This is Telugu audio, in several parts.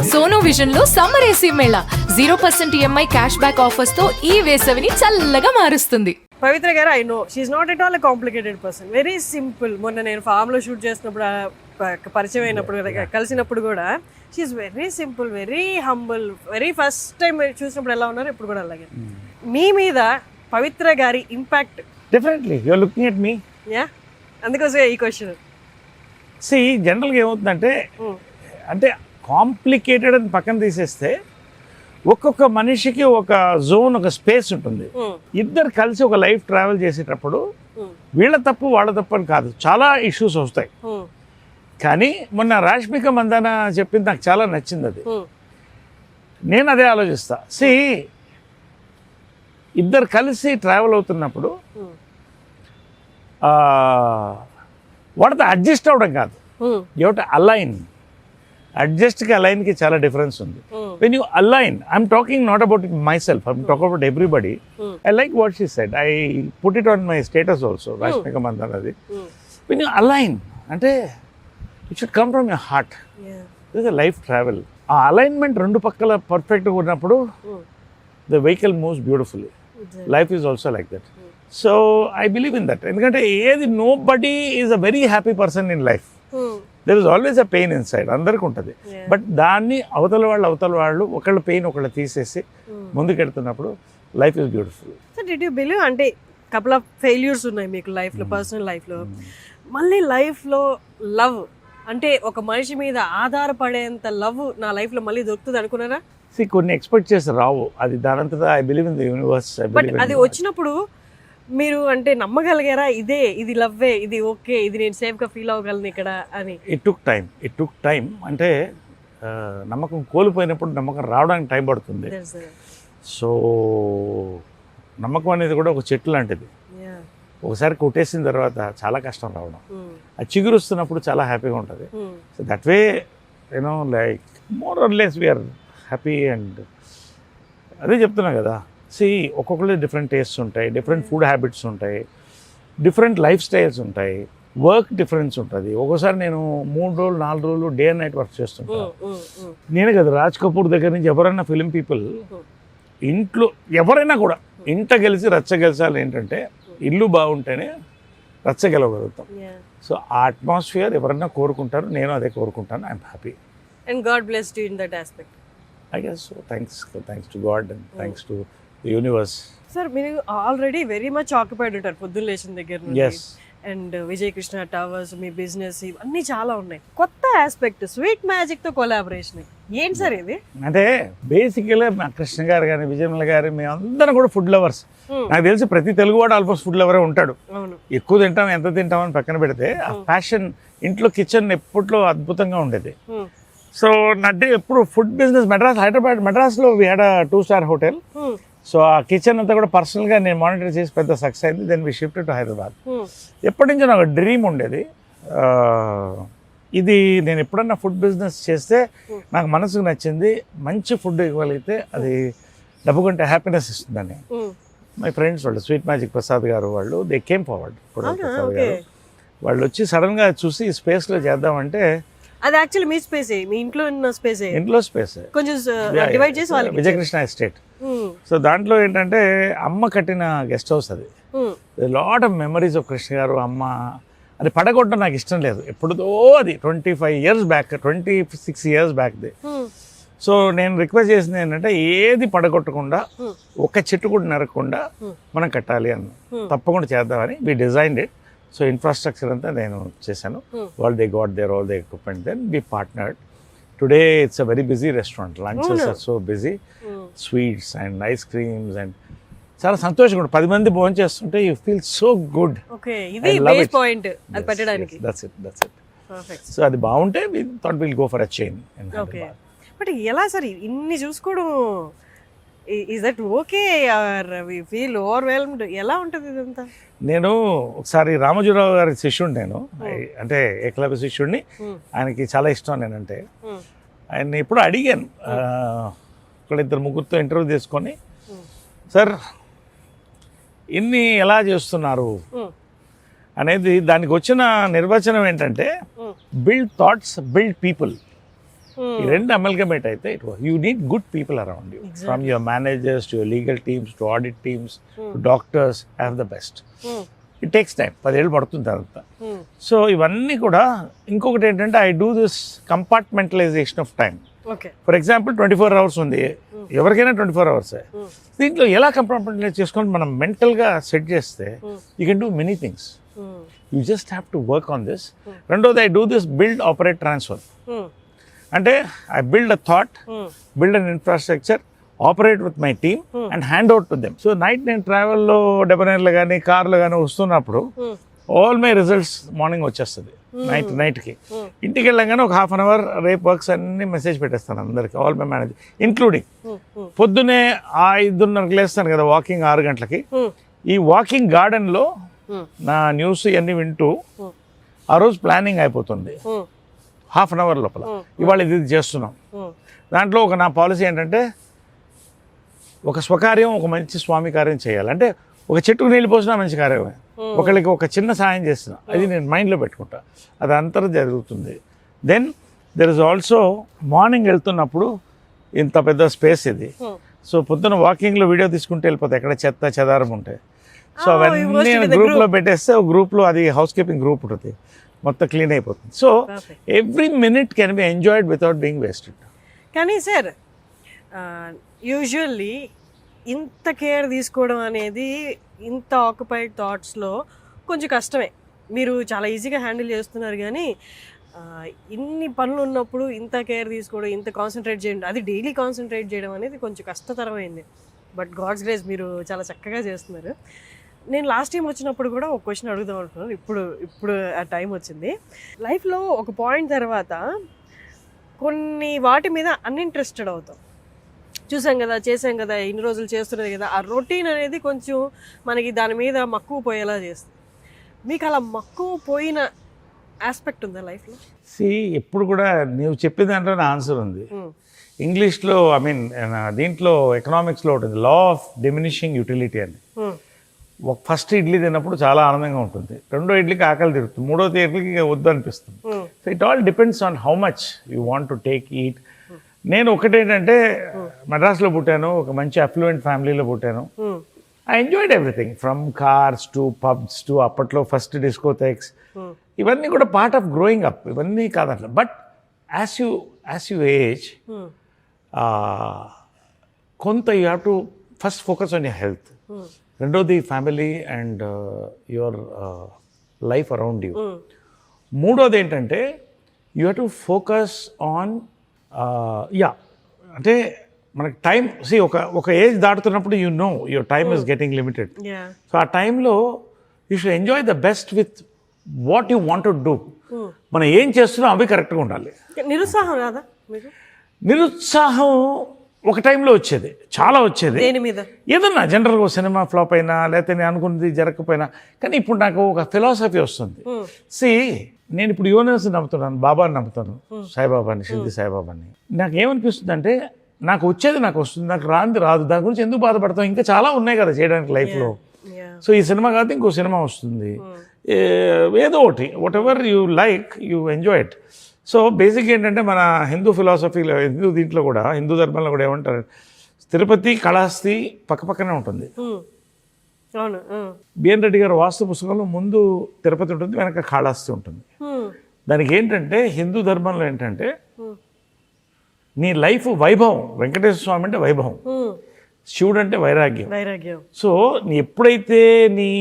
సోనో విజన్ లో summer AC mela 0% EMI cashback offers తో ఈ వేసవిని చల్లగా మారుస్తుంది. పవిత్ర గారు, I know she's not at all a complicated person, very simple. మొన్న నేను ఫామ్ లో షూట్ చేసినప్పుడు పరిచయం అయినప్పుడు కలిసినప్పుడు కూడా she's very simple, very humble. Very first time చూసినప్పుడు ఎలా ఉన్నారు ఇప్పుడు కూడా అలాగే. మీ మీద పవిత్ర గారి impact definitely you are looking at me. Yeah, అందుకోసం ఈ క్వశ్చన్. సి జనరల్గా ఏమవుతుందంటే అంటే కాంప్లికేటెడ్ అని పక్కన తీసేస్తే ఒక్కొక్క మనిషికి ఒక జోన్, ఒక స్పేస్ ఉంటుంది. ఇద్దరు కలిసి ఒక లైఫ్ ట్రావెల్ చేసేటప్పుడు వీళ్ళ తప్పు వాళ్ళ తప్పు అని కాదు, చాలా ఇష్యూస్ వస్తాయి. కానీ మొన్న రాష్మిక మందాన చెప్పింది నాకు చాలా నచ్చింది. అది నేను అదే ఆలోచిస్తా. సి ఇద్దరు కలిసి ట్రావెల్ అవుతున్నప్పుడు వాటితో అడ్జస్ట్ అవ్వడం కాదు, ఏమిటి అలైన్. అడ్జస్ట్కి అలైన్కి చాలా డిఫరెన్స్ ఉంది. When you align, I'm talking not about my self, I'm talking about everybody. I like what she said, I put it on my status also, Rashmika Mandan. అది వెన్ యూ అలైన్ అంటే it should come from your heart. This is life travel. ఆ అలైన్మెంట్ రెండు పక్కల పర్ఫెక్ట్గా ఉన్నప్పుడు the vehicle moves beautifully. Life is also like that. So I believe in that. ఎందుకంటే ఏది no body is a very happy person in life. There is always a pain in side, అందరికీ ఉంటుంది. బట్ దాన్ని అవతల వాళ్ళు ఒకళ్ళ పెయిన్ ఒకళ్ళు తీసేసి ముందుకెడుతున్నప్పుడు life is beautiful. So did you believe, అంటే కపుల్ ఆఫ్ ఫెయిల్యూర్స్ ఉన్నాయి మీకు లైఫ్లో, పర్సనల్ లైఫ్లో, మళ్ళీ లైఫ్లో లవ్ అంటే ఒక మనిషి మీద ఆధారపడేంత లవ్ నా లైఫ్లో మళ్ళీ దొరుకుతుంది అనుకున్నారా? కొన్ని ఎక్స్పెక్ట్ చేసి రావు, అది దానంతటా I believe in the universe. But అది వచ్చినప్పుడు మీరు అంటే నమ్మగలిగారా, ఇది లవ్వే, ఇది ఓకే, ఇది నేను సేఫ్గా ఫీల్ అవ్వగలను ఇక్కడ అని? It took time. అంటే నమ్మకం కోల్పోయినప్పుడు నమ్మకం రావడానికి టైం పడుతుంది. సో నమ్మకం అనేది కూడా ఒక చెట్టు లాంటిది. ఒకసారి కొట్టేసిన తర్వాత చాలా కష్టం రావడం. అది చిగురుస్తున్నప్పుడు చాలా హ్యాపీగా ఉంటుంది. So that way you know like more or less we're happy. And అదే చెప్తున్నా కదా, సి ఒక్కొక్కరు డిఫరెంట్ టేస్ట్స్ ఉంటాయి, డిఫరెంట్ ఫుడ్ హ్యాబిట్స్ ఉంటాయి, డిఫరెంట్ లైఫ్ స్టైల్స్ ఉంటాయి, వర్క్ డిఫరెన్స్ ఉంటుంది. ఒక్కోసారి నేను 3 రోజులు 4 రోజులు డే అండ్ నైట్ వర్క్ చేస్తుంటాను. నేనే కదా, రాజ్ కపూర్ దగ్గర నుంచి ఎవరైనా ఫిలిం పీపుల్ ఇంట్లో ఎవరైనా కూడా ఇంట గెలిచి రచ్చ గెలిచాలి. ఏంటంటే ఇల్లు బాగుంటేనే రచ్చ గెలవగలుగుతాం. సో ఆ అట్మాస్ఫియర్ ఎవరైనా కోరుకుంటారు, నేను అదే కోరుకుంటాను. I'm happy. And God blessed you in that aspect. I guess so. Thanks to God and thanks to the universe. Sir, మీరు ఆల్రెడీ వెరీ మచ్ ఆక్యుపైడ్ ఉంటారు పొద్దున్న లేచిన దగ్గర నుంచి. Yes. And Vijay Krishna towers, me business, ఇవన్నీ చాలా ఉన్నాయి. కొత్త ఆస్పెక్ట్ స్వీట్ మ్యాజిక్ తో కొలాబరేషన్ ఏంటి సార్ ఇది? అంటే బేసికల్గా మా కృష్ణ గారు కానీ విజయమల గారు మేము అందరం కూడా ఫుడ్ లవర్స్. నాకు తెలిసి ప్రతి తెలుగువాడు ఆల్మోస్ట్ ఫుడ్ లవరే ఉంటాడు. ఎక్కువ తింటాం, ఎంత తింటామని పక్కన పెడితే ఆ ప్యాషన్ ఇంట్లో కిచెన్ ఎప్పట్లో అద్భుతంగా ఉండేది. సో నడ్డి ఎప్పుడు ఫుడ్ బిజినెస్ హైదరాబాద్ మెడ్రాస్లో we had a 2-star hotel. So ఆ కిచెన్ అంతా కూడా పర్సనల్గా నేను మానిటర్ చేసి పెద్ద సక్సెస్ అయింది. Then we shifted to Hyderabad. ఎప్పటి నుంచో నాకు డ్రీమ్ ఉండేది, ఇది నేను ఎప్పుడన్నా ఫుడ్ బిజినెస్ చేస్తే నాకు మనసుకు నచ్చింది, మంచి ఫుడ్ ఇవ్వగలిగితే అది డబ్బు కంటే హ్యాపీనెస్ ఇస్తుందని. మై ఫ్రెండ్స్ వాళ్ళు స్వీట్ మ్యాజిక్ ప్రసాద్ గారు వాళ్ళు దే కేమ్ ఫార్వర్డ్. ప్రసాద్ గారు వాళ్ళు వచ్చి సడన్గా చూసి ఈ స్పేస్లో చేద్దామంటే, అది యాక్చువల్లీ మీ స్పేస్, మీ ఇంట్లో ఉన్న స్పేస్, ఇంట్లో స్పేస్ కొంచెం డివైడ్ చేసి వాళ్ళకి విజయకృష్ణ ఎస్టేట్. సో దాంట్లో ఏంటంటే అమ్మ కట్టిన గెస్ట్ హౌస్. అది lot of memories of Krishna గారు, అమ్మ. అది పడగొట్టడం నాకు ఇష్టం లేదు ఎప్పుడుదో, అది 25 years బ్యాక్, 26 years బ్యాక్ది. సో నేను రిక్వెస్ట్ చేసింది ఏంటంటే ఏది పడగొట్టకుండా, ఒక చెట్టు కూడా నరకకుండా మనం కట్టాలి అన్న. తప్పకుండా చేద్దామని we designed it. So infrastructure అంతా నేను చేశాను. వాళ్ళు they got their all the equipment. Then we partnered. Today it's a very busy restaurant. Lunches are so busy. Sweets and ice creams and చాలా సంతోషంగా ఉంటుంది. 10 మంది భోజనం చేస్తుంటే you feel so good. So అది బాగుంటే we thought will go for a chain. But ఎలా సార్ ఇన్ని చూసుకోవడం, is that okay or we feel overwhelmed? ఎలా ఉంటుంది ఇదంతా? నేను ఒకసారి రామోజీరావు గారి శిష్యుడు, నేను అంటే ఏకలవ్య శిష్యుడిని. ఆయనకి చాలా ఇష్టం నేనంటే. ఆయన్ని ఎప్పుడు అడిగాను, ఇక్కడ 2-3 ఇంటర్వ్యూ తీసుకొని, సార్ ఇన్ని ఎలా చేస్తున్నారు అనేది. దానికి వచ్చిన నిర్వచనం ఏంటంటే బిల్డ్ థాట్స్, బిల్డ్ పీపుల్. ఈ రెండు అమల్గమేట్ అయితే you need good people around you, from your managers to your legal teams to audit teams to doctors, have the best. It takes time, 10 ఏళ్ళు పడుతుంది తర్వాత. సో ఇవన్నీ కూడా ఇంకొకటి ఏంటంటే I do this compartmentalization of time. For example 24 hours ఉంది, ఎవరికైనా 24 hours. దీంట్లో ఎలా కంపార్ట్మెంటలైజ్ చేసుకొని మనం మెంటల్గా సెట్ చేస్తే you can do many things. You just have to work on this. రెండోది I do this build, operate, transfer. అంటే I build a thought, build an infrastructure, operate with my team and hand out to them. So night నేను ట్రావెల్లో డెబనైర్లో కానీ కార్లో కానీ వస్తున్నప్పుడు ఆల్ మై రిజల్ట్స్ మార్నింగ్ వచ్చేస్తుంది నైట్కి. ఇంటికి వెళ్ళగానే ఒక 1/2 hour రేపు వర్క్స్ అన్ని మెసేజ్ పెట్టేస్తాను అందరికి, ఆల్ మై మేనేజర్ ఇంక్లూడింగ్. పొద్దున్నే 5:30కి లేస్తాను కదా వాకింగ్, 6 గంటలకి. ఈ వాకింగ్ గార్డెన్లో నా న్యూస్ ఇవన్నీ వింటూ ఆ రోజు ప్లానింగ్ అయిపోతుంది 1/2 hour లోపల. ఇవాళ ఇది చేస్తున్నాం. దాంట్లో నా పాలసీ ఏంటంటే ఒక స్వకార్యం, ఒక మంచి స్వామి కార్యం చేయాలి. అంటే ఒక చెట్టుకు నీళ్ళు పోసినా మంచి కార్యమే, ఒకళ్ళకి ఒక చిన్న సాయం చేస్తున్నా, అది నేను మైండ్లో పెట్టుకుంటా, అది అంతా జరుగుతుంది. Then there is also morning వెళ్తున్నప్పుడు ఇంత పెద్ద స్పేస్ ఇది. సో పొద్దున్న వాకింగ్లో వీడియో తీసుకుంటే వెళ్ళిపోతాయి ఎక్కడ చెత్త చెదారం ఉంటాయి. సో అవన్నీ గ్రూప్లో పెట్టేస్తే ఒక గ్రూప్లో, అది హౌస్ కీపింగ్ గ్రూప్ ఉంటుంది, మొత్తం క్లీన్ అయిపోతుంది. So every minute can be enjoyed without being wasted. కానీ సార్ యూజువల్లీ ఇంత కేర్ తీసుకోవడం అనేది ఇంత ఆక్యుపైడ్ థాట్స్లో కొంచెం కష్టమే. మీరు చాలా ఈజీగా హ్యాండిల్ చేస్తున్నారు, కానీ ఇన్ని పనులు ఉన్నప్పుడు ఇంత కేర్ తీసుకోవడం, ఇంత కాన్సన్ట్రేట్ చేయడం, అది డైలీ కాన్సన్ట్రేట్ చేయడం అనేది కొంచెం కష్టతరమైంది. బట్ గాడ్స్ గ్రేస్ మీరు చాలా చక్కగా చేస్తున్నారు. నేను లాస్ట్ టైం వచ్చినప్పుడు కూడా ఒక క్వశ్చన్ అడుగుదాం అనుకున్నాను, ఇప్పుడు ఆ టైం వచ్చింది. లైఫ్లో ఒక పాయింట్ తర్వాత కొన్ని వాటి మీద అన్ఇంట్రెస్టెడ్ అవుతాం. చూసాం కదా, చేసాం కదా, ఇన్ని రోజులు చేస్తున్నది కదా, ఆ రొటీన్ అనేది కొంచెం మనకి దాని మీద మక్కువ పోయేలా చేస్తుంది. మీకు అలా మక్కువ పోయిన ఆస్పెక్ట్ ఉందా లైఫ్లో? ఎప్పుడు కూడా నువ్వు చెప్పిన దాంట్లో నా ఆన్సర్ ఉంది. ఇంగ్లీష్లో దీంట్లో ఎకనామిక్స్లో ఉంటుంది, లా ఆఫ్ డిమినిషింగ్ యూటిలిటీ అని. ఫస్ట్ ఇడ్లీ తిన్నప్పుడు చాలా ఆనందంగా ఉంటుంది, రెండో ఇడ్లీకి ఆకలి తిరుగుతుంది, మూడో ఇడ్లీకి వద్దు అనిపిస్తుంది. So it all depends on how much you want to take eat. నేను ఒకటేంటంటే మద్రాస్లో పుట్టాను, ఒక మంచి అఫ్లూయెంట్ ఫ్యామిలీలో పుట్టాను. I enjoyed everything from cars to pubs to అప్పట్లో ఫస్ట్ డిస్కోథెక్స్. ఇవన్నీ కూడా పార్ట్ ఆఫ్ గ్రోయింగ్ అప్, ఇవన్నీ కాదట్లా. బట్ యాజ్ యూ ఏజ్ కొంత you have to first focus on your health, రెండోది family and your life around you. మూడోది ఏంటంటే you have to focus on అంటే మనకి టైం ఒక ఏజ్ దాటుతున్నప్పుడు you know your time is getting limited. So ఆ టైంలో you should enjoy the best with what you want to do. మనం ఏం చేస్తున్నాం అవి కరెక్ట్గా ఉండాలి. నిరుత్సాహం రాదా? నిరుత్సాహం ఒక టైంలో వచ్చేది, చాలా వచ్చేది. ఏదన్నా జనరల్గా ఒక సినిమా ఫ్లాప్ అయినా, లేకపోతే నేను అనుకున్నది జరగకపోయినా. కానీ ఇప్పుడు నాకు ఒక ఫిలాసఫీ వస్తుంది. నేను ఇప్పుడు యూనివర్స్ నమ్ముతున్నాను, బాబాని నమ్ముతాను, సాయిబాబాని, షిర్డీ సాయిబాబాని. నాకు ఏమనిపిస్తుంది అంటే నాకు వచ్చేది నాకు వస్తుంది, నాకు రాంది రాదు, దాని గురించి ఎందుకు బాధపడతాం, ఇంకా చాలా ఉన్నాయి కదా చేయడానికి లైఫ్లో. సో ఈ సినిమా కాదు ఇంకో సినిమా వస్తుంది, ఏదో ఒకటి, what ever you like you enjoy it. So basic ఏంటంటే మన హిందూ ఫిలాసఫీలో, దీంట్లో కూడా, హిందూ ధర్మంలో కూడా ఏమంటారు, తిరుపతి కళాస్తి పక్కపక్కనే ఉంటుంది. బిఎన్ రెడ్డి గారు వాస్తు పుస్తకంలో ముందు తిరుపతి ఉంటుంది, వెనక కాళహస్తి ఉంటుంది. దానికి ఏంటంటే హిందూ ధర్మంలో ఏంటంటే నీ లైఫ్ వైభవం, వెంకటేశ్వర స్వామి అంటే వైభవం, శివుడు అంటే వైరాగ్యం. సో నీ ఎప్పుడైతే నీ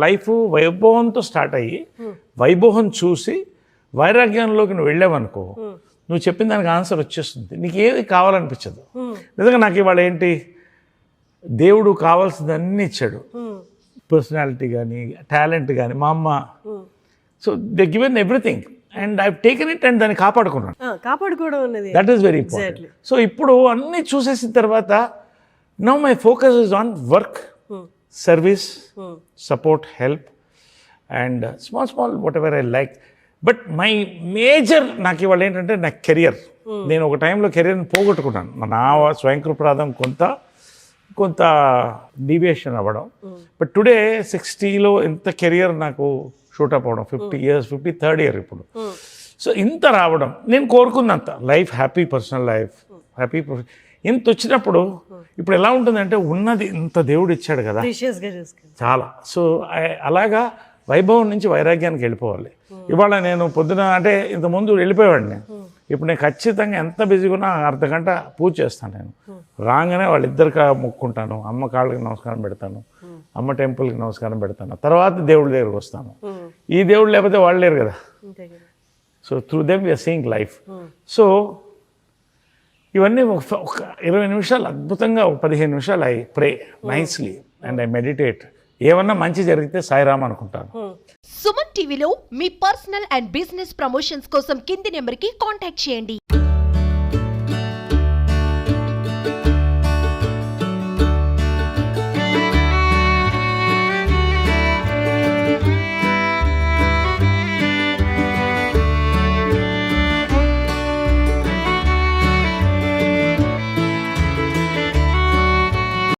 లైఫ్ వైభవంతో స్టార్ట్ అయ్యి వైభవం చూసి వైరాగ్యంలోకి నువ్వు వెళ్ళావనుకో, నువ్వు చెప్పిన దానికి ఆన్సర్ వచ్చేస్తుంది, నీకు ఏది కావాలనిపించదు. నిజంగా నాకు ఇవాళ ఏంటి, దేవుడు కావాల్సింది అన్నీ ఇచ్చాడు, పర్సనాలిటీ కానీ టాలెంట్ కానీ, మా అమ్మ. So they given everything and I taken it and దాన్ని కాపాడుకున్నాను. That is very important. So ఇప్పుడు అన్నీ చూసేసిన తర్వాత now my focus is on work, service, support, help and small whatever I like. But my major నాకు ఇవాళ ఏంటంటే నా కెరియర్. నేను ఒక టైంలో కెరియర్ని పోగొట్టుకున్నాను, నా స్వయంకృపరాధం కొంత డీవియేషన్ అవ్వడం. బట్ టుడే 60లో ఎంత కెరియర్ నాకు షూటప్ అవ్వడం, 50 years, 53rd year ఇప్పుడు. సో ఇంత రావడం నేను కోరుకున్నంత life, happy personal life, happy ఇంత వచ్చినప్పుడు ఇప్పుడు ఎలా ఉంటుందంటే ఉన్నది ఇంత దేవుడు ఇచ్చాడు కదా ప్రీషియస్గా చూసుకోండి. చాలా. సో అలాగా వైభవం నుంచి వైరాగ్యానికి వెళ్ళిపోవాలి. ఇవాళ నేను పొద్దున అంటే ఇంతకుముందు వెళ్ళిపోయేవాడిని, ఇప్పుడు నేను ఖచ్చితంగా ఎంత బిజీగా ఉన్నా అర్ధగంట పూజ చేస్తాను. నేను రాగానే వాళ్ళిద్దరికి మొక్కుంటాను, అమ్మ కాళ్ళకి నమస్కారం పెడతాను, అమ్మ టెంపుల్కి నమస్కారం పెడతాను, తర్వాత దేవుడి దగ్గరికి వస్తాను. ఈ దేవుడు లేకపోతే వాళ్ళు లేరు కదా. అంతే కదా. So through them we're seeing life. So ఇవన్నీ ఒక 20 నిమిషాలు అద్భుతంగా, 15 నిమిషాలు I pray nicely and I meditate. ఏమన్నా మంచి జరిగితే సాయిరామ్ అనుకుంటాను. సుమన్ టీవీలో మీ పర్సనల్ అండ్ బిజినెస్ ప్రమోషన్స్ కోసం కింది నెంబర్కి కాంటాక్ట్ చేయండి.